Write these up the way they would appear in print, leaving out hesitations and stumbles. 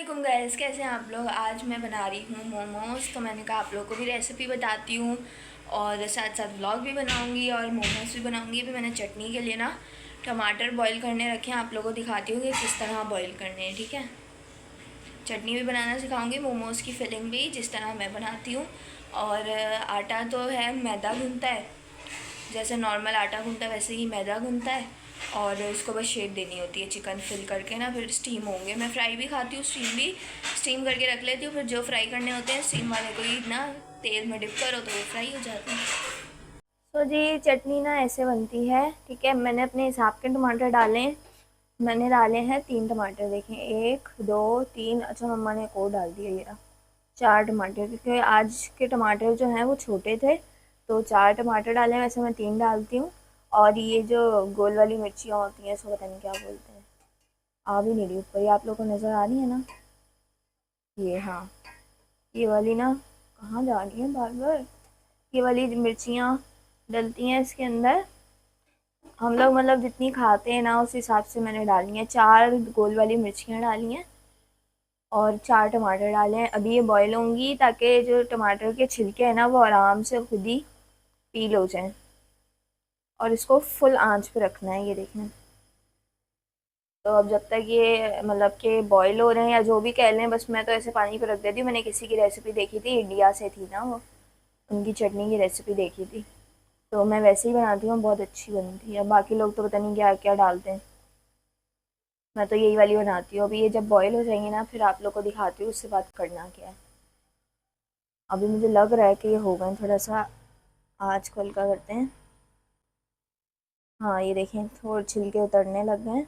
वालेकुम गाइस, कैसे हैं आप लोग। आज मैं बना रही हूँ मोमोज़। तो मैंने कहा आप लोग को भी रेसिपी बताती हूँ और साथ साथ व्लॉग भी बनाऊँगी और मोमोज़ भी बनाऊँगी। अभी मैंने चटनी के लिए ना टमाटर बॉईल करने रखे हैं, आप लोगों को दिखाती हूँ कि किस तरह बॉईल करने हैं। ठीक है, चटनी भी बनाना सिखाऊंगी, मोमोज़ की फिलिंग भी जिस तरह मैं बनाती हूँ। और आटा तो है, मैदा गूँथता है, जैसे नॉर्मल आटा गूँथता है वैसे ही मैदा गूँथता है। और इसको बस शेप देनी होती है चिकन फिल करके ना, फिर स्टीम होंगे। मैं फ्राई भी खाती हूँ, स्टीम करके रख लेती हूँ। फिर जो फ्राई करने होते हैं स्टीम वाले को ही ना तेल में डिप करो तो वो फ्राई हो जाते हैं। तो जी चटनी ना ऐसे बनती है। ठीक है, मैंने अपने हिसाब के टमाटर डाले हैं। मैंने डाले हैं 3 टमाटर, देखें 1 2 3। अच्छा, मम्मा ने एक और डाल दिया, ये रहा 4 टमाटर, क्योंकि आज के टमाटर जो हैं वो छोटे थे तो 4 टमाटर डाले हैं। वैसे मैं 3 डालती हूँ। और ये जो गोल वाली मिर्चियाँ होती हैं, इसको पता नहीं क्या बोलते हैं, आ भी नहीं रही ऊपर, ये आप लोग को नज़र आ रही है ना, ये हाँ, ये वाली ना कहाँ जा रही है बार बार, ये वाली मिर्चियाँ डलती हैं इसके अंदर। हम लोग मतलब जितनी खाते हैं ना उस हिसाब से मैंने डाली हैं। 4 गोल वाली मिर्चियाँ डाली हैं और 4 टमाटर डाले हैं। अभी ये बॉईल होंगी ताकि जो टमाटर के छिलके हैं ना वो आराम से खुद ही पील हो जाएं। और इसको फुल आंच पे रखना है, ये देखना। तो अब जब तक ये मतलब कि बॉईल हो रहे हैं या जो भी कह लें, बस मैं तो ऐसे पानी पे रख देती हूँ। मैंने किसी की रेसिपी देखी थी, इंडिया से थी ना वो, उनकी चटनी की रेसिपी देखी थी, तो मैं वैसे ही बनाती हूँ, बहुत अच्छी बनती है। बाकी लोग तो पता नहीं क्या क्या डालते हैं, मैं तो यही वाली बनाती हूँ। अभी ये जब बॉईल हो जाएंगी ना फिर आप लोग को दिखाती हूँ उससे बात करना क्या है। अभी मुझे लग रहा है कि ये हो गए, थोड़ा सा आँच को हल्का करते हैं। हाँ ये देखें, थोड़े छिलके उतरने लग गए हैं।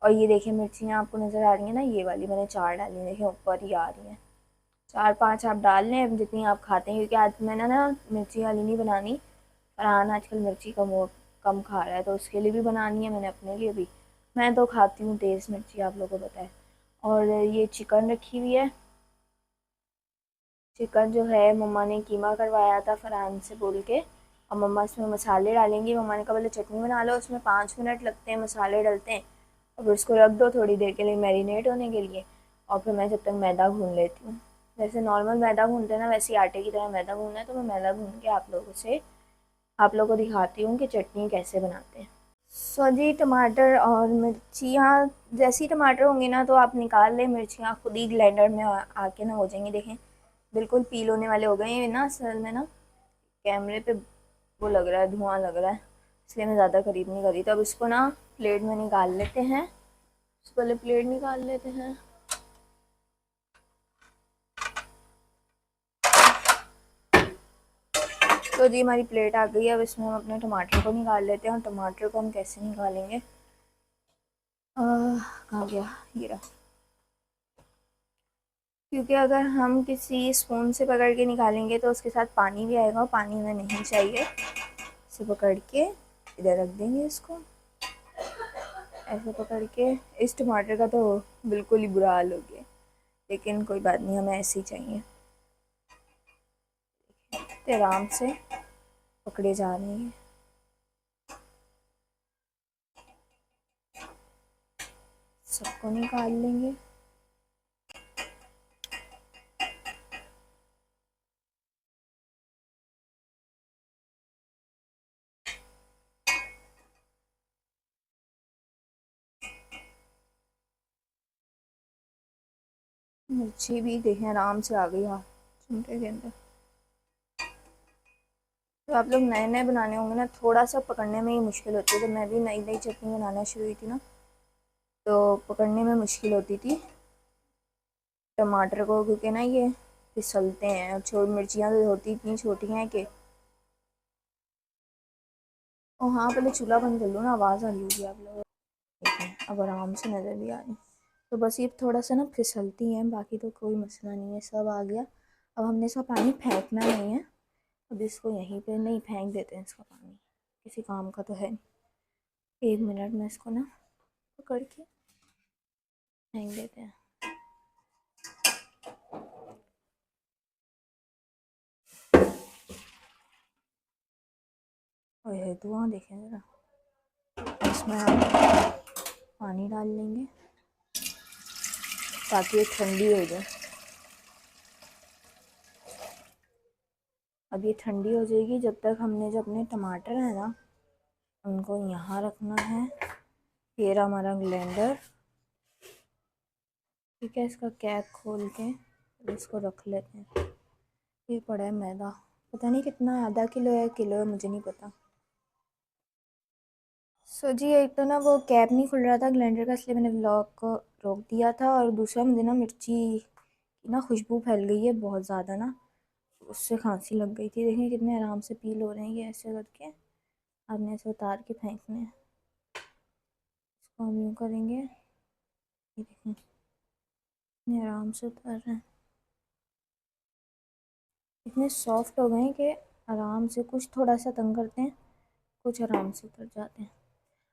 और ये देखिए मिर्चियाँ आपको नज़र आ रही हैं ना, ये वाली मैंने 4 डाली हैं, देखिए ऊपर ही आ रही हैं। 4 5 आप डाल लें जितनी आप खाते हैं, क्योंकि आज मैंने ना मिर्ची वाली नहीं बनानी। फरहान आजकल मिर्ची कम खा रहा है तो उसके लिए भी बनानी है, मैंने अपने लिए भी। मैं तो खाती हूँ तेज़ मिर्ची, आप लोगों को पता है। और ये चिकन रखी हुई है। चिकन जो है मम्मा ने कीमा करवाया था फरहान से बोल के। और मम्मा इसमें मसाले डालेंगी। मम्मा ने कहा पहले चटनी बना लो, उसमें 5 मिनट लगते हैं, मसाले डलते हैं और फिर उसको रख दो थोड़ी देर के लिए मैरिनेट होने के लिए। और फिर मैं जब तक मैदा भून लेती हूँ, जैसे नॉर्मल मैदा भूनते हैं ना वैसे ही आटे की तरह मैदा भूनना है। तो मैं मैदा भून के आप लोगों को दिखाती हूँ कि चटनी कैसे बनाते हैं। सो जी टमाटर और मिर्चियाँ, जैसी टमाटर होंगे ना तो आप निकाल लें, मिर्चियाँ खुद ही ब्लेंडर में आके ना हो जाएंगी। देखें बिल्कुल पील होने वाले हो गए हैं ना, असल में ना कैमरे पे वो लग रहा है, धुआं लग रहा है, इसलिए मैं ज़्यादा करीब नहीं करी। तो अब इसको ना प्लेट में निकाल लेते हैं। इसको पहले प्लेट निकाल लेते हैं। तो जी हमारी प्लेट आ गई है। अब इसमें हम अपने टमाटर को निकाल लेते हैं। और टमाटर को हम कैसे निकालेंगे, कहाँ गया, ये रहा। क्योंकि अगर हम किसी स्पून से पकड़ के निकालेंगे तो उसके साथ पानी भी आएगा, और पानी हमें नहीं चाहिए। इसे पकड़ के इधर रख देंगे, इसको ऐसे पकड़ के। इस टमाटर का तो बिल्कुल ही बुरा हाल हो गया, लेकिन कोई बात नहीं, हमें ऐसे ही चाहिए। तो आराम से पकड़े जा रहे हैं। सबको निकाल लेंगे। मिर्ची भी देखें आराम से आ गई हाँ चिमटे के अंदर। तो आप लोग नए नए बनाने होंगे ना, थोड़ा सा पकड़ने में ही मुश्किल होती है। जब मैं भी नई नई चटनी बनाना शुरू हुई थी ना तो पकड़ने में मुश्किल होती थी टमाटर को, क्योंकि ना ये फिसलते हैं। और छोटी मिर्चियाँ तो होती इतनी छोटी हैं कि। ओ हाँ, पहले चूल्हा बंद कर लो ना, आवाज़ आ रही होगी आप लोग। देखें अब आराम से नज़र भी आ रही। तो बस ये थोड़ा सा ना फिसलती हैं, बाकी तो कोई मसला नहीं है, सब आ गया। अब हमने इसका पानी फेंकना नहीं है। अब इसको यहीं पे नहीं, फेंक देते हैं इसका पानी, किसी काम का तो है नहीं। 1 मिनट में इसको ना पकड़ के फेंक देते हैं। और ये धुआं देखें ज़रा। इसमें हम पानी डाल लेंगे। ताकि ये ठंडी हो जाए। अब ये ठंडी हो जाएगी। जब तक हमने जो अपने टमाटर है ना उनको यहाँ रखना है। ये रहा हमारा ब्लेंडर, ठीक है। इसका कैप खोल के इसको रख लेते हैं। ये पड़ा है मैदा, पता नहीं कितना, आधा किलो है किलो है मुझे नहीं पता। सो जी एक तो ना वो कैप नहीं खुल रहा था ब्लेंडर का, इसलिए मैंने व्लॉग को रोक दिया था। और दूसरा मुझे ना मिर्ची की ना खुशबू फैल गई है बहुत ज़्यादा ना, उससे खांसी लग गई थी। देखिए कितने आराम से पील हो रहे हैं ये ऐसे करके। आपने ऐसे उतार के फेंकने हैं। इसको हम यूँ करेंगे, ये देखें इतने आराम से उतर रहे हैं, इतने सॉफ्ट हो गए हैं कि आराम से, कुछ थोड़ा सा तंग करते हैं, कुछ आराम से उतर जाते हैं।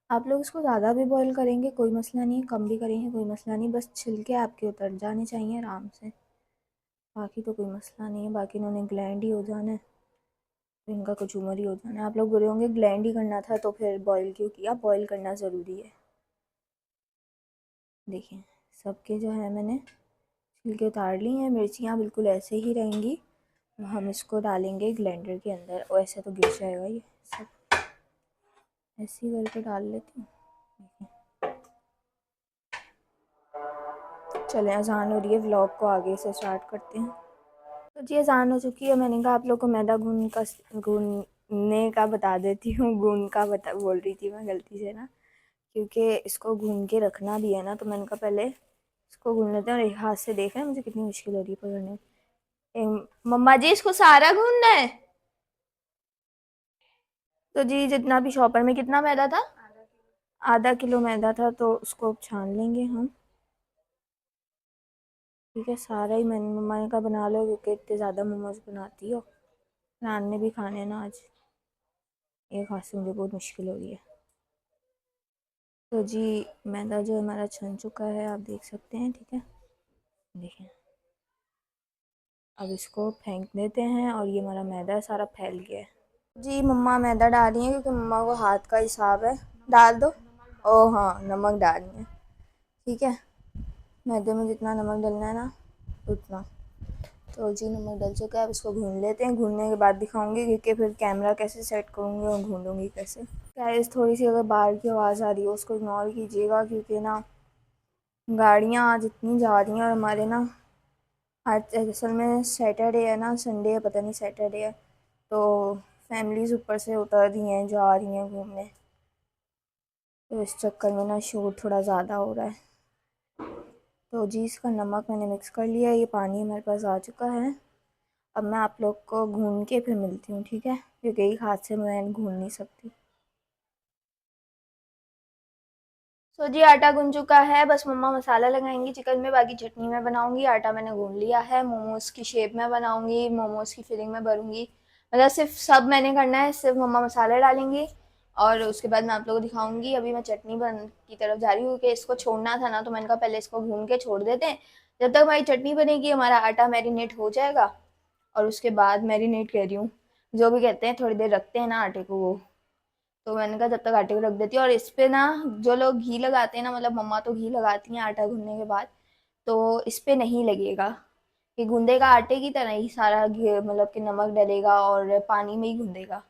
आप लोग इसको ज़्यादा भी बॉईल करेंगे कोई मसला नहीं है, कम भी करेंगे कोई मसला नहीं, बस छिलके आपके उतर जाने चाहिए आराम से, बाकी तो कोई मसला नहीं है। बाकी इन्होंने ग्लैंड ही हो जाना है, तो इनका कुछ उम्र ही हो जाना है। आप लोग बुरे होंगे ग्लैंड ही करना था तो फिर बॉईल क्यों किया, बॉईल करना ज़रूरी है। देखिए सबके जो है मैंने छिलके उतार ली हैं। मिर्चियाँ बिल्कुल ऐसे ही रहेंगी। हम इसको डालेंगे ग्लैंडर के अंदर, और ऐसे तो गिर जाएगा ये सब, ऐसे ही करके डाल लेती हूँ। चलें अज़ान हो रही है, व्लॉग को आगे से स्टार्ट करते हैं। तो जी अज़ान हो चुकी है। मैंने कहा आप लोग को मैदा गूंदने का बता देती हूँ, गूंद का बता बोल रही थी मैं गलती से ना, क्योंकि इसको गूंद के रखना भी है ना, तो मैंने कहा पहले इसको गूंद लेते हैं। और एक हाथ से देख रहे हैं मुझे कितनी मुश्किल हो रही है पकड़ने। मम्मा जी इसको सारा गूंदना है। तो जी जितना भी शॉपर में कितना मैदा था, आधा किलो मैदा था, तो उसको छान लेंगे हम, ठीक है। सारा ही मैंने मम्मा ने कहा बना लो, क्योंकि इतने ज़्यादा मोमोज बनाती हो, नान ने भी खाने ना आज, एक हाथ से मुझे बहुत मुश्किल हो रही है। तो जी मैदा जो हमारा छन चुका है आप देख सकते हैं, ठीक है। देखें अब इसको फेंक देते हैं, और ये हमारा मैदा सारा फैल गया है। जी मम्मा मैदा डाल रही हैं क्योंकि मम्मा को हाथ का हिसाब है। डाल दो। ओ हाँ नमक डाल रही हैं, ठीक है। मैदे में जितना नमक डालना है ना उतना। तो जी नमक डल चुका है, अब इसको भून लेते हैं। भूनने के बाद दिखाऊंगी, क्योंकि फिर कैमरा कैसे सेट करूँगी और भूनूंगी कैसे। गाइस थोड़ी सी अगर बाहर की आवाज़ आ रही है उसको इग्नोर कीजिएगा, क्योंकि ना गाड़ियाँ आज इतनी जा रही हैं, और हमारे ना आज असल में सैटरडे है ना, संडे है पता नहीं सैटरडे है, तो फैमिलीज़ ऊपर से उतर रही हैं जा रही हैं घूमने, तो इस चक्कर में ना शोर थोड़ा ज़्यादा हो रहा है। तो जी इसका नमक मैंने मिक्स कर लिया, ये पानी हमारे पास आ चुका है। अब मैं आप लोग को भून के फिर मिलती हूँ, ठीक है, क्योंकि एक हाथ से मैं भून नहीं सकती। तो जी आटा गूंद चुका है, बस मम्मा मसाला लगाएंगी चिकन में, बाकी चटनी में बनाऊंगी। आटा मैंने गूंद लिया है, मोमोज़ की शेप में बनाऊंगी, मोमोज़ की फिलिंग में भरूंगी, मतलब सिर्फ सब मैंने करना है, सिर्फ मम्मा मसाला डालेंगी। और उसके बाद मैं आप लोगों को दिखाऊंगी। अभी मैं चटनी बन की तरफ जा रही हूँ, क्योंकि इसको छोड़ना था ना, तो मैंने कहा पहले इसको भून के छोड़ देते हैं। जब तक हमारी चटनी बनेगी हमारा आटा मैरिनेट हो जाएगा, और उसके बाद मैरिनेट कह रही हूँ, जो भी कहते हैं थोड़ी देर रखते हैं ना आटे को, वो तो मैंने कहा जब तक आटे को रख देती हूँ। और इस पे ना जो लोग घी लगाते हैं ना, मतलब मम्मा तो घी लगाती हैं आटा गूंदने के बाद, तो इस पे नहीं लगेगा, ये गूंदेगा आटे की तरह ही सारा घी, मतलब कि नमक डलेगा और पानी में ही गूंदेगा,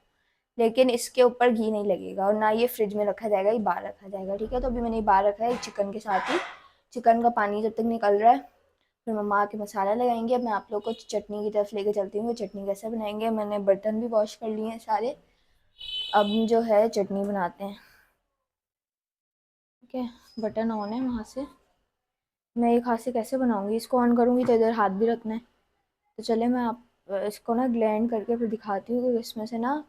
लेकिन इसके ऊपर घी नहीं लगेगा। और ना ये फ्रिज में रखा जाएगा, ये बाहर रखा जाएगा, ठीक है। तो अभी मैंने ये बाहर रखा है चिकन के साथ ही। चिकन का पानी जब तक निकल रहा है फिर मम्मा आके मसाला लगाएंगे। अब मैं आप लोग को चटनी की तरफ लेके चलती हूँ, चटनी कैसे बनाएंगे। मैंने बर्तन भी वॉश कर लिए हैं सारे, अब जो है चटनी बनाते हैं, ठीक है। बटन ऑन है वहाँ से, मैं एक हाथ से कैसे बनाऊंगी, इसको ऑन करूँगी तो इधर हाथ भी रखना है। तो चले मैं आप इसको ना ग्लैंड करके फिर दिखाती हूँ, क्योंकि इसमें से ना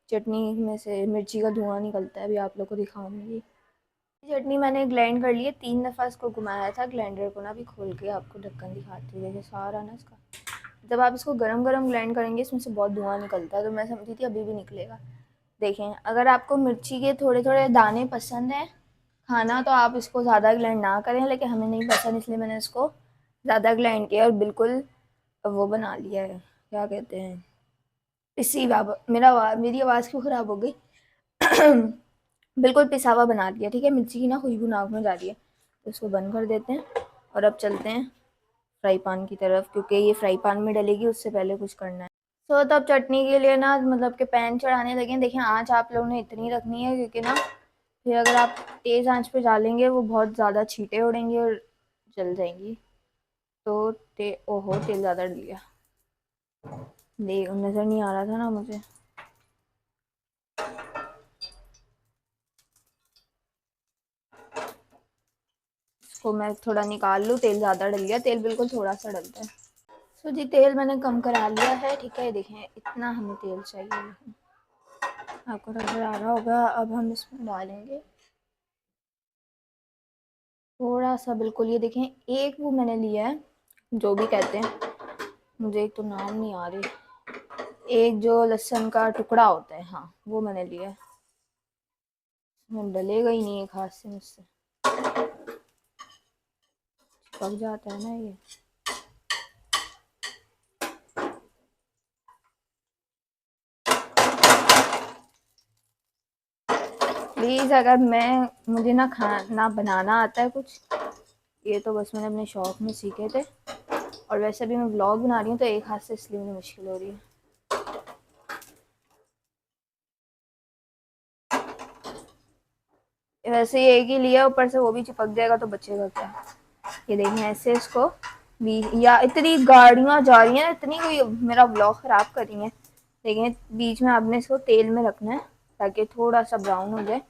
चटनी में से मिर्ची का धुआं निकलता है, अभी आप लोग को दिखाऊंगी। चटनी मैंने ग्लैंड कर ली है, 3 दफ़ा इसको घुमाया था ग्लैंडर को ना, अभी खोल के आपको ढक्कन दिखाती हूँ। देखिए सारा ना इसका, जब आप इसको गरम गरम ग्लैंड करेंगे इसमें से बहुत धुआं निकलता है, तो मैं समझी थी अभी भी निकलेगा। देखें अगर आपको मिर्ची के थोड़े थोड़े दाने पसंद हैं खाना, तो आप इसको ज़्यादा ग्लैंड ना करें, लेकिन हमें नहीं पसंद इसलिए मैंने इसको ज़्यादा ग्लैंड किया और बिल्कुल वो बना लिया है, क्या कहते हैं, पिसी हुआ। मेरी आवाज़ क्यों ख़राब हो गई बिल्कुल पिसा हुआ बना दिया, ठीक है। मिर्ची की ना खुशबू नाक में जा रही है, तो इसको बंद कर देते हैं। और अब चलते हैं फ्राई पैन की तरफ, क्योंकि ये फ्राई पैन में डलेगी, उससे पहले कुछ करना है। तो अब चटनी के लिए ना मतलब कि पैन चढ़ाने लगे। देखिए आँच आप लोगों ने इतनी रखनी है, क्योंकि ना फिर अगर आप तेज़ आँच पे डालेंगे वो बहुत ज़्यादा छींटे उड़ेंगी और जल जाएंगी। तो ओहो तेल ज़्यादा डल गया, देख नज़र नहीं आ रहा था ना मुझे। इसको मैं थोड़ा निकाल लूँ, तेल ज़्यादा डल गया, तेल बिल्कुल थोड़ा सा डलता है। तो जी तेल मैंने कम करा लिया है, ठीक है। देखें इतना हमें तेल चाहिए, आपको नज़र आ रहा होगा। अब हम इसमें डालेंगे थोड़ा सा, बिल्कुल ये देखें एक वो मैंने लिया है, जो भी कहते हैं, मुझे एक तो नाम नहीं आ रही, एक जो लहसुन का टुकड़ा होता है, हाँ वो मैंने लिया है। डलेगा ही नहीं एक हाथ से मुझसे, पक जाता है ना ये। प्लीज़ अगर मुझे ना खाना बनाना आता है कुछ, ये तो बस मैंने अपने शौक में सीखे थे, और वैसे भी मैं व्लॉग बना रही हूँ तो एक हाथ से, इसलिए मुझे मुश्किल हो रही है। वैसे ही एक ही लिया, ऊपर से वो भी चिपक जाएगा तो बचेगा क्या। ये देखें ऐसे इसको भी, या इतनी गाड़ियाँ जा रही हैं, इतनी कोई मेरा ब्लॉग ख़राब कर रही हैं। देखें बीच में आपने इसको तेल में रखना है ताकि थोड़ा सा ब्राउन हो जाए,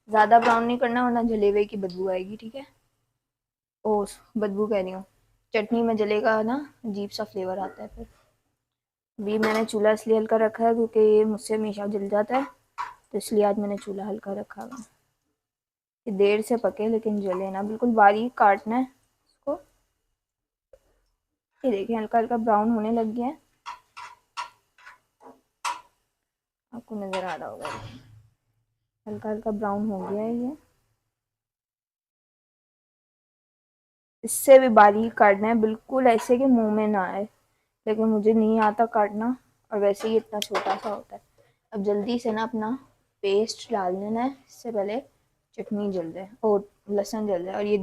ज़्यादा ब्राउन नहीं करना वरना जलेबे की बदबू आएगी, ठीक है। ओह बदबू कह रही हूँ, चटनी में जलेगा ना, अजीब सा फ्लेवर आता है फिर। अभी मैंने चूल्हा इसलिए हल्का रखा है क्योंकि ये मुझसे हमेशा जल जाता है, तो इसलिए आज मैंने चूल्हा हल्का रखा हुआ। ये देर से पके लेकिन जले ना, बिल्कुल बारीक काटना है इसको। ये देखिए हल्का हल्का ब्राउन होने लग गया है, आपको नज़र आ रहा होगा, हल्का हल्का ब्राउन हो गया है ये। इससे भी बारीक काटना है, बिल्कुल ऐसे कि मुंह में ना आए, लेकिन मुझे नहीं आता काटना, और वैसे ही इतना छोटा सा होता है। अब जल्दी से ना अपना पेस्ट डाल देना है, इससे पहले चटनी जल जाए और लहसुन जल जाए। और ये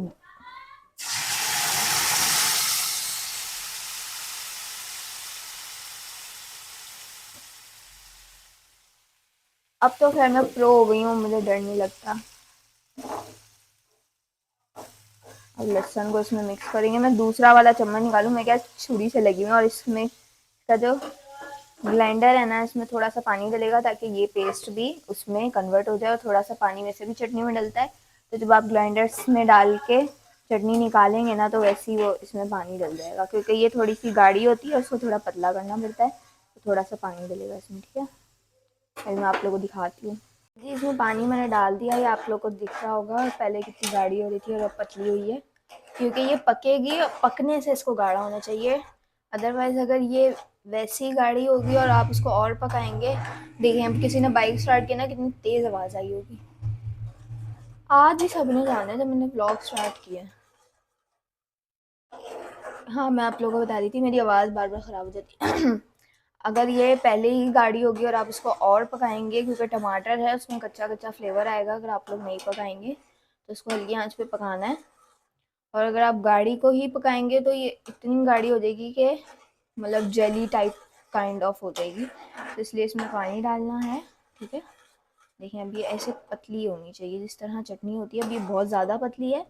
अब तो खैर मैं प्रो हो गई हूँ, मुझे डर नहीं लगता। अब लहसुन को इसमें मिक्स करेंगे। मैं दूसरा वाला चम्मच निकालूँ, मैं क्या छुरी से लगी हुई, और इसमें का जो ग्राइंडर है ना, इसमें थोड़ा सा पानी डलेगा ताकि ये पेस्ट भी उसमें कन्वर्ट हो जाए, और थोड़ा सा पानी वैसे भी चटनी में डलता है, तो जब आप ग्राइंडर्स में डाल के चटनी निकालेंगे ना तो वैसे ही वो इसमें पानी डल जाएगा, क्योंकि ये थोड़ी सी गाढ़ी होती है, उसको थोड़ा पतला करना पड़ता है, तो थोड़ा सा पानी डलेगा इसमें, ठीक है। अभी मैं आप लोगों को दिखाती हूँ जी, इसमें पानी मैंने डाल दिया, ये आप लोग को दिख रहा होगा, पहले कितनी गाढ़ी हो रही थी और अब पतली हुई है, क्योंकि ये पकेगी, पकने से इसको गाढ़ा होना चाहिए। अदरवाइज़ अगर ये वैसी गाढ़ी होगी और आप इसको और पकाएंगे, देखिए अब किसी ने बाइक स्टार्ट किया ना, कितनी तेज़ आवाज़ आई होगी। आज ही सबने जाना है जब मैंने ब्लॉग स्टार्ट किया। हाँ मैं आप लोगों को बता रही थी, मेरी आवाज़ बार बार ख़राब हो जाती है। अगर ये पहले ही गाढ़ी होगी और आप इसको और पकाएंगे, क्योंकि टमाटर है उसमें कच्चा कच्चा फ्लेवर आएगा अगर आप लोग नहीं पकाएंगे, तो इसको हल्की आंच पे पकाना है। और अगर आप गाढ़ी को ही पकाएंगे तो ये इतनी गाढ़ी हो जाएगी कि मतलब जेली टाइप काइंड ऑफ हो जाएगी, तो इसलिए इसमें पानी डालना है, ठीक है। देखिए अब ये ऐसे पतली होनी चाहिए जिस तरह चटनी होती है, अब ये बहुत ज़्यादा पतली है।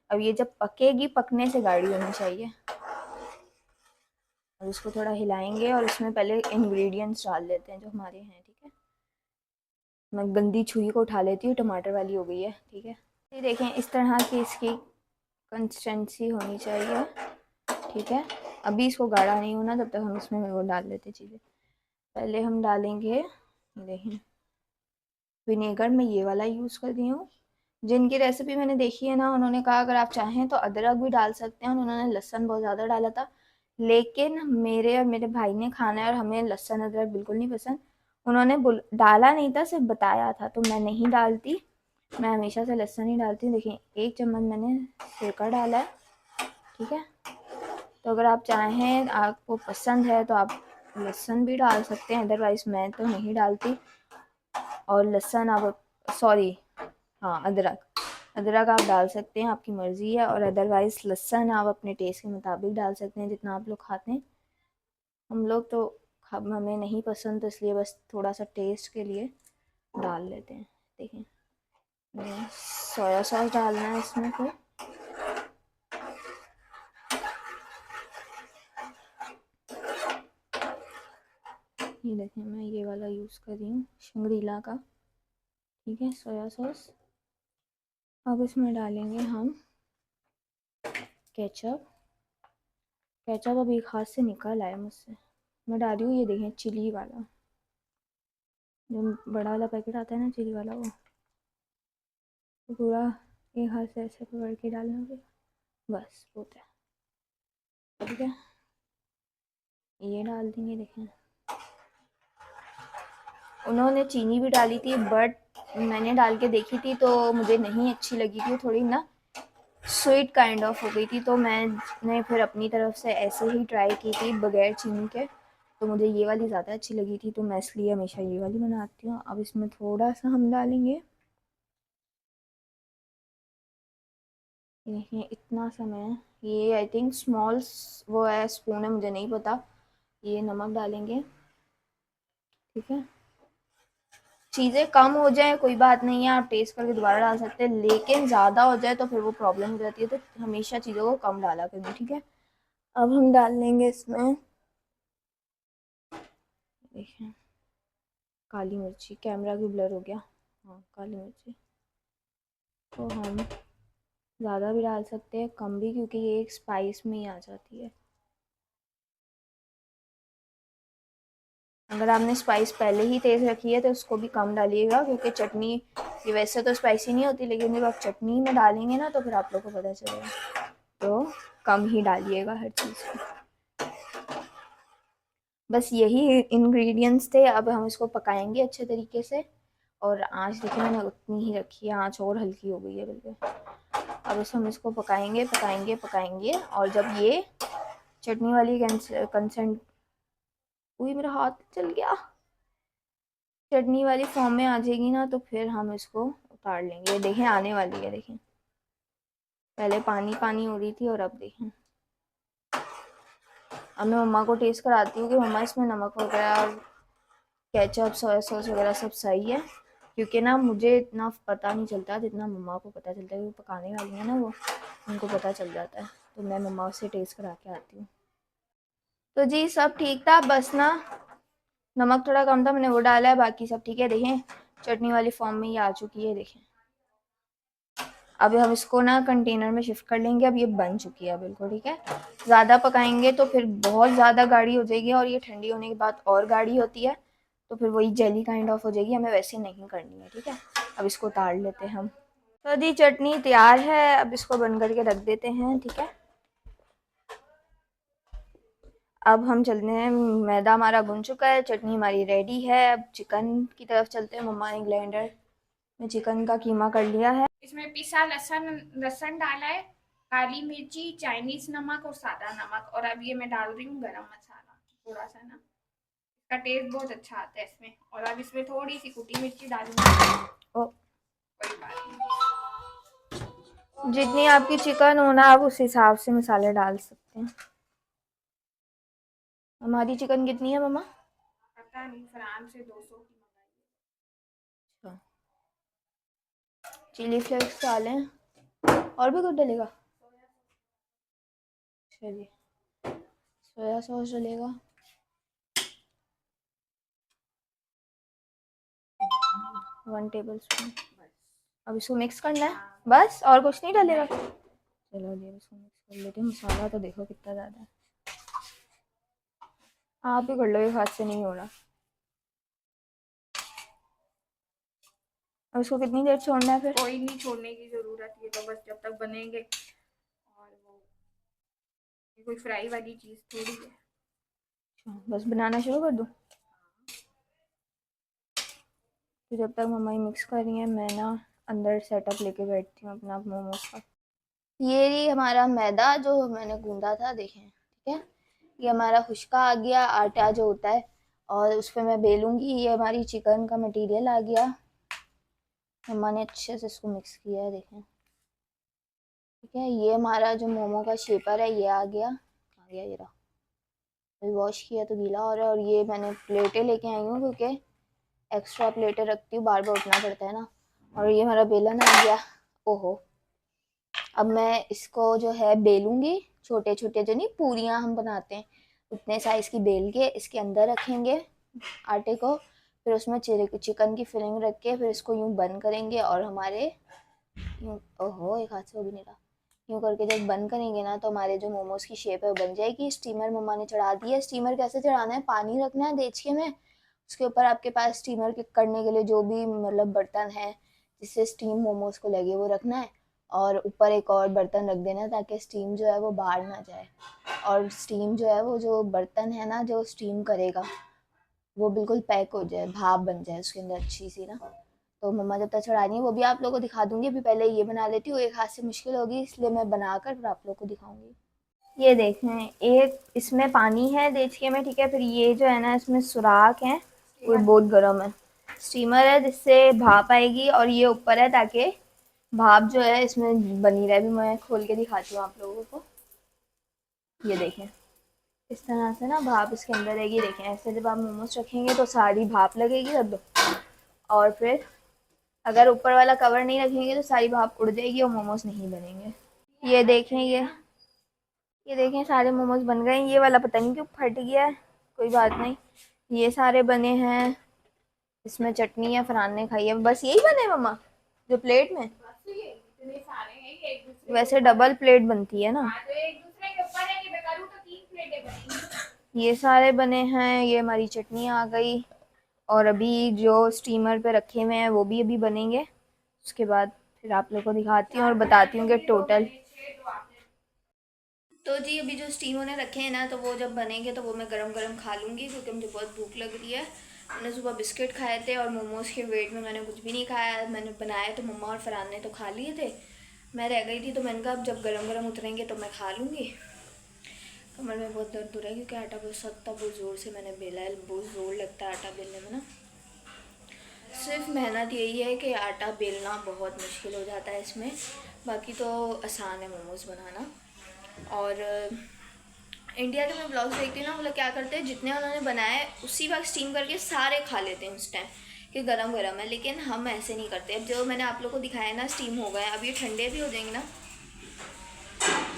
अब ये जब पकेगी, पकने से गाढ़ी होनी चाहिए। और इसको थोड़ा हिलाएंगे और इसमें पहले इंग्रेडिएंट्स डाल लेते हैं जो हमारे हैं, ठीक है। मैं गंदी छुरी को उठा लेती हूँ, टमाटर वाली हो गई है, ठीक है। ये देखें इस तरह की इसकी कंसिस्टेंसी होनी चाहिए, ठीक है। अभी इसको गाढ़ा नहीं होना, तब तक हम इसमें वो डाल लेते चीज़ें। पहले हम डालेंगे, देखें विनेगर मैं ये वाला यूज़ कर रही हूँ। जिनकी रेसिपी मैंने देखी है ना, उन्होंने कहा अगर आप चाहें तो अदरक भी डाल सकते हैं, उन्होंने लहसुन बहुत ज़्यादा डाला था, लेकिन मेरे और मेरे भाई ने खाना है और हमें लहसुन अदरक बिल्कुल नहीं पसंद। उन्होंने डाला नहीं था, सिर्फ बताया था, तो मैं नहीं डालती, मैं हमेशा से लहसुन ही डालती हूँ। देखिए 1 चम्मच मैंने सिरका डाला है, ठीक है। तो अगर आप चाहें, आपको पसंद है तो आप लहसुन भी डाल सकते हैं, अदरवाइज़ मैं तो नहीं डालती। और लहसुन आप, सॉरी हाँ अदरक, अदरक आप डाल सकते हैं, आपकी मर्ज़ी है, और अदरवाइज़ लहसुन आप अपने टेस्ट के मुताबिक डाल सकते हैं, जितना आप लोग खाते हैं। हम लोग तो हमें नहीं पसंद, तो इसलिए बस थोड़ा सा टेस्ट के लिए डाल लेते हैं। देखें, सोया सॉस डालना है इसमें फिर। ये देखें, मैं ये वाला यूज़ कर रही हूँ शंग्रीला का, ठीक है, सोया सॉस। अब इसमें डालेंगे हम केचप। केचप अब एक हाथ से निकल आया मुझसे। मैं डाली हूँ, ये देखें, चिली वाला, जो बड़ा वाला पैकेट आता है ना, चिली वाला, वो तो पूरा एक हाथ से ऐसे पकड़ के डालना होगा, बस बहुत है। ठीक है, ये डाल देंगे। देखें, उन्होंने चीनी भी डाली थी, बट मैंने डाल के देखी थी तो मुझे नहीं अच्छी लगी थी, थोड़ी ना स्वीट काइंड ऑफ हो गई थी, तो मैंने फिर अपनी तरफ से ऐसे ही ट्राई की थी बगैर चीनी के, तो मुझे ये वाली ज़्यादा अच्छी लगी थी, तो मैं इसलिए हमेशा ये वाली बनाती हूँ। अब इसमें थोड़ा सा हम डालेंगे, देखिए इतना सा मैं, ये आई थिंक स्मॉल वो है, स्पून है, मुझे नहीं पता। ये नमक डालेंगे, ठीक है। चीज़ें कम हो जाए कोई बात नहीं है, आप टेस्ट करके दोबारा डाल सकते हैं, लेकिन ज़्यादा हो जाए तो फिर वो प्रॉब्लम हो जाती है, तो हमेशा चीज़ों को कम डाला करें, ठीक है। अब हम डाल लेंगे इसमें, देखिए, काली मिर्ची। कैमरा भी ब्लर हो गया, हाँ, काली मिर्ची तो हम ज़्यादा भी डाल सकते हैं, कम भी, क्योंकि ये एक स्पाइस में ही आ जाती है। अगर आपने स्पाइस पहले ही तेज़ रखी है तो उसको भी कम डालिएगा, क्योंकि चटनी ये वैसे तो स्पाइसी नहीं होती, लेकिन जब आप चटनी में डालेंगे ना तो फिर आप लोग को पता चलेगा, तो कम ही डालिएगा हर चीज़ को। बस यही इंग्रेडिएंट्स थे। अब हम इसको पकाएंगे अच्छे तरीके से, और आँच देखिए मैंने उतनी ही रखी है, आँच और हल्की हो गई है बिल्कुल। अब हम इसको पकाएंगे पकाएंगे पकाएंगे, और जब ये चटनी वाली कंसेंट, वही मेरा हाथ चल गया, चटनी वाली फॉर्म में आ जाएगी ना, तो फिर हम इसको उतार लेंगे। ये देखें, आने वाली है, देखें, पहले पानी पानी हो रही थी और अब देखें। अब मैं मम्मा को टेस्ट कराती हूँ कि मम्मा इसमें नमक वगैरह और केचप सोया सॉस वगैरह सब सही है, क्योंकि ना मुझे इतना पता नहीं चलता जितना मम्मा को पता चलता है, वो पकाने वाली है ना, वो उनको पता चल जाता है, तो मैं मम्मा से टेस्ट करा के आती हूँ। तो जी सब ठीक था, बस ना नमक थोड़ा कम था, मैंने वो डाला है, बाकी सब ठीक है। देखें, चटनी वाली फॉर्म में ये आ चुकी है, देखें। अब हम इसको ना कंटेनर में शिफ्ट कर लेंगे, अब ये बन चुकी है बिल्कुल, ठीक है। ज़्यादा पकाएंगे तो फिर बहुत ज़्यादा गाढ़ी हो जाएगी, और ये ठंडी होने के बाद और गाढ़ी होती है, तो फिर वही जेली काइंड ऑफ हो जाएगी, हमें वैसे नहीं करनी है, ठीक है। अब इसको उतार लेते हैं हम। तो जी चटनी तैयार है, अब इसको बंद करके रख देते हैं, ठीक है। अब हम चलते हैं, मैदा हमारा भुन चुका है, चटनी हमारी रेडी है। अब चिकन की तरफ चलते हैं। मम्मा ने ग्राइंडर में चिकन का कीमा कर लिया है, इसमें पिसा लहसुन लहसुन डाला है, काली मिर्ची, चाइनीज नमक और सादा नमक, और अब ये मैं डाल रही हूँ गरम मसाला थोड़ा सा ना, इसका टेस्ट बहुत अच्छा आता है इसमें। और अब इसमें थोड़ी सी कुटी मिर्ची डालूंगी, ओ, कोई बात नहीं। जितनी आपकी चिकन हो ना, आप उस हिसाब से मसाले डाल सकते हैं। हमारी चिकन कितनी है मम्मा? पता नहीं, फ्रांस से 200 की अच्छा, चिली फ्लेक्स डालें, और भी कुछ डलेगा? चलिए, सोया सॉस डलेगा, 1 टेबल स्पून। मंगाई। अब इसको मिक्स करना है, बस, और कुछ नहीं डलेगा? चलो जी, इसको मिक्स कर लेते हैं। मसाला तो देखो कितना ज़्यादा है, आप ही कर लो, एक हाथ से नहीं हो रहा। अब इसको कितनी देर छोड़ना है फिर? कोई नहीं छोड़ने की जरूरत, ये तो बस जब तक बनेंगे, और वो ये कोई फ्राई वाली चीज थोड़ी है। अच्छा, बस बनाना शुरू कर दूँ? तो जब तक मम्मा ही मिक्स कर रही है, मैं ना अंदर सेटअप लेके बैठती हूँ अपना मोमोज का। ये रही हमारा मैदा जो मैंने गूंदा था, देखें, ठीक है। ये हमारा खुश्का आ गया, आटा जो होता है, और उस पर मैं बेलूँगी। ये हमारी चिकन का मटेरियल आ गया, मम्मा ने अच्छे से इसको मिक्स किया है, देखें। ठीक है, ये हमारा जो मोमो का शेपर है ये आ गया ये रहा। अभी वॉश किया तो गीला हो रहा है। और ये मैंने प्लेटें लेके आई हूँ क्योंकि एक्स्ट्रा प्लेटें रखती हूँ, बार बार उठना पड़ता है ना। और ये हमारा बेलन आ गया। ओहो, अब मैं इसको जो है बेलूंगी, छोटे छोटे जो नहीं पूरियाँ हम बनाते हैं उतने साइज़ की बेल के इसके अंदर रखेंगे आटे को। फिर उसमें चिकन की फिलिंग रख के फिर इसको यूँ बंद करेंगे और हमारे यूँ, ओहो एक हाथ से हो भी नहीं रहा, यूँ करके जब बंद करेंगे ना तो हमारे जो मोमोज की शेप है वो बन जाएगी। स्टीमर मम्मा ने चढ़ा दी है। स्टीमर कैसे चढ़ाना है, पानी रखना है देचके में, उसके ऊपर आपके पास स्टीमर के करने के लिए जो भी मतलब बर्तन है जिससे स्टीम मोमोज को लगे वो रखना है। और ऊपर एक और बर्तन रख देना है ताकि स्टीम जो है वो बाहर ना जाए। और स्टीम जो है वो जो बर्तन है ना जो स्टीम करेगा वो बिल्कुल पैक हो जाए, भाप बन जाए उसके अंदर अच्छी सी ना। तो मम्मा जब तक चढ़ानी है वो भी आप लोगों को दिखा दूंगी। अभी पहले ये बना लेती हूँ, एक हाथ से मुश्किल होगी इसलिए मैं बनाकर फिर आप लोगों को दिखाऊंगी। ये देखें, एक इसमें पानी है देचके में, ठीक है। फिर ये जो है ना इसमें सुराख है, वो बहुत गर्म है। स्टीमर है जिससे भाप आएगी और ये ऊपर है ताकि भाप जो है इसमें बनी रहे। भी मैं खोल के दिखाती हूँ आप लोगों को। ये देखें, इस तरह से ना भाप इसके अंदर रहेगी। देखें ऐसे जब आप मोमोज रखेंगे तो सारी भाप लगेगी अब। और फिर अगर ऊपर वाला कवर नहीं रखेंगे तो सारी भाप उड़ जाएगी और मोमोज नहीं बनेंगे। ये देखें, ये देखें सारे मोमोज बन गए। ये वाला पता नहीं क्यों फट गया है, कोई बात नहीं। ये सारे बने हैं। इसमें चटनी या फरहान ने खाई है, बस यही बने मम्मा जो प्लेट में। वैसे डबल प्लेट बनती है ना। ये सारे बने हैं। ये हमारी चटनी आ गई और अभी जो स्टीमर पे रखे हुए हैं वो भी अभी बनेंगे। उसके बाद फिर आप लोग को दिखाती हूँ और बताती हूँ कि टोटल। तो जी अभी जो स्टीम होने रखे हैं ना तो वो जब बनेंगे तो वो मैं गरम गरम खा लूँगी क्योंकि मुझे बहुत भूख लग रही है। मैंने सुबह बिस्किट खाए थे और मोमोज़ के वेट में मैंने कुछ भी नहीं खाया। मैंने बनाए तो मम्मा और फरहान ने तो खा लिए थे, मैं रह गई थी। तो मैंने कहा अब जब गरम गरम उतरेंगे तो मैं खा लूँगी। कमर में बहुत दर्द हो रहा है क्योंकि आटा बहुत सख्त था, बहुत ज़ोर से मैंने बेला है। बहुत ज़ोर लगता है आटा बेलने में ना। सिर्फ मेहनत यही है कि आटा बेलना बहुत मुश्किल हो जाता है इसमें, बाकी तो आसान है मोमोज़ बनाना। और इंडिया के मैं ब्लॉग्स देखती हूँ ना, वो लोग क्या करते हैं जितने उन्होंने बनाए उसी वक्त स्टीम करके सारे खा लेते हैं उस टाइम कि गरम गरम है। लेकिन हम ऐसे नहीं करते। अब जो मैंने आप लोग को दिखाया ना स्टीम हो गए, अब ये ठंडे भी हो जाएंगे ना।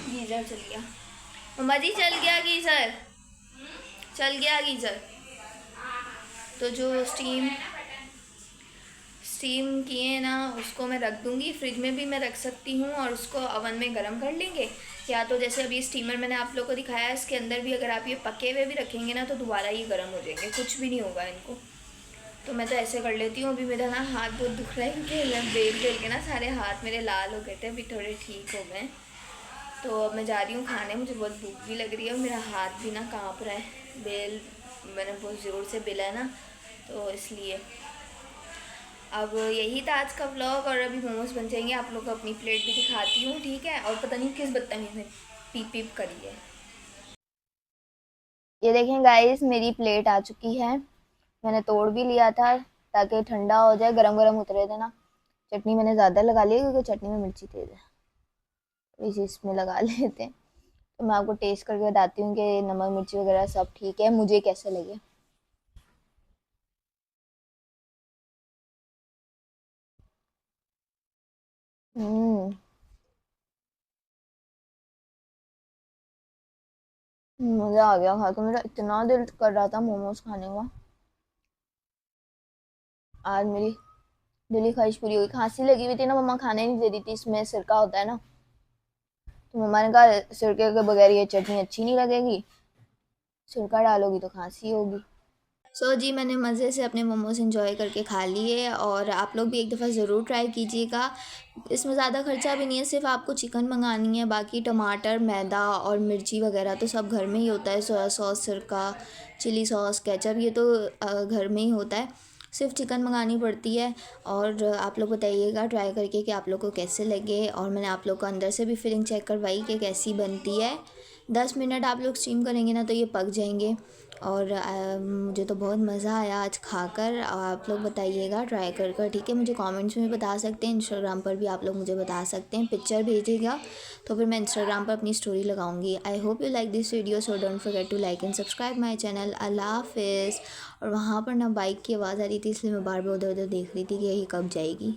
गीज़र चल गया मम्मा जी, चल गया गीज़र, चल गया गीज़र। तो जो स्टीम किए ना उसको मैं रख दूँगी, फ्रिज में भी मैं रख सकती हूँ और उसको अवन में गर्म कर लेंगे। या तो जैसे अभी स्टीमर मैंने आप लोगों को दिखाया है, इसके अंदर भी अगर आप ये पके हुए भी रखेंगे ना तो दोबारा ये गर्म हो जाएंगे, कुछ भी नहीं होगा इनको। तो मैं तो ऐसे कर लेती हूँ। अभी मेरा ना हाथ बहुत दुख रहा है क्योंकि बेल के ना सारे हाथ मेरे लाल हो गए थे, अभी थोड़े ठीक हो गए। तो अब मैं जा रही हूँ खाने, मुझे बहुत भूख भी लग रही है और मेरा हाथ भी ना काँप रहा है। मैंने बहुत ज़ोर से बेला है ना तो इसलिए। अब यही था आज का व्लॉग और अभी मोमोज बन जाएंगे, आप लोग को अपनी प्लेट भी दिखाती हूँ, ठीक है। और पता नहीं किस बदतमीज ने पीप पीप करी है। ये देखें गाइस, मेरी प्लेट आ चुकी है। मैंने तोड़ भी लिया था ताकि ठंडा हो जाए, गरम गरम उतरे थे ना। चटनी मैंने ज़्यादा लगा ली क्योंकि चटनी में मिर्ची तेज़ है, तो इसी इसमें लगा लेते हैं। तो मैं आपको टेस्ट करके बताती हूँ कि नमक मिर्ची वगैरह सब ठीक है, मुझे कैसे लगे। हम्म, मज़ा आ गया खा के। मेरा इतना दिल कर रहा था मोमोज खाने का, आज मेरी दिली ख्वाहिश पूरी हुई। खांसी लगी हुई थी ना, मम्मा खाने नहीं दे रही थी, इसमें सिरका होता है ना। तो मम्मा ने कहा सिरके के बगैर ये चटनी अच्छी नहीं लगेगी, सिरका डालोगी तो खांसी होगी। जी मैंने मज़े से अपने मोमोज एंजॉय करके खा लिए और आप लोग भी एक दफ़ा ज़रूर ट्राई कीजिएगा। इसमें ज़्यादा खर्चा भी नहीं है, सिर्फ आपको चिकन मंगानी है, बाकी टमाटर मैदा और मिर्ची वगैरह तो सब घर में ही होता है। सोया सॉस, सिरका, चिली सॉस, केचप ये तो घर में ही होता है। सिर्फ चिकन मंगानी पड़ती है। और आप लोग बताइएगा ट्राई करके कि आप लोग को कैसे लगे। और मैंने आप लोग को अंदर से भी फिलिंग चेक करवाई कि कैसी बनती है। 10 मिनट आप लोग स्टीम करेंगे ना तो ये पक जाएंगे। और मुझे तो बहुत मज़ा आया आज खाकर। आप लोग बताइएगा ट्राई कर ठीक है। मुझे कमेंट्स में बता सकते हैं, इंस्टाग्राम पर भी आप लोग मुझे बता सकते हैं, पिक्चर भेजिएगा तो फिर मैं इंस्टाग्राम पर अपनी स्टोरी लगाऊंगी। I hope you like this video, so don't forget to like and subscribe my channel. अल्लाह हाफिज़। और वहाँ पर ना बाइक की आवाज़ आ रही थी, इसलिए मैं बार बार उधर उधर देख रही थी कि ये कब जाएगी।